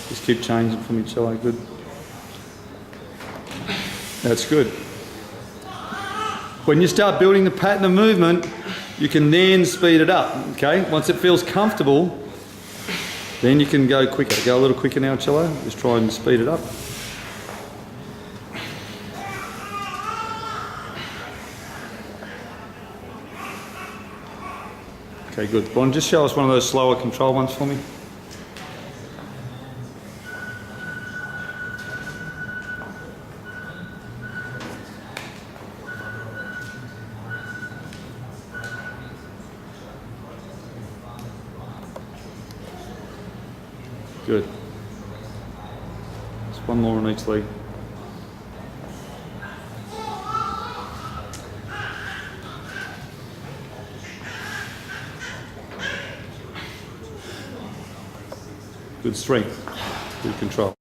Just keep changing for me, Cello. Good. That's good. When you start building the pattern of movement, you can then speed it up, okay? Once it feels comfortable, then you can go quicker. Go a little quicker now, Cello. Just try and speed it up. Okay, good. Bron, just show us one of those slower control ones for me. Good. Just one more on each leg. Good strength, good control.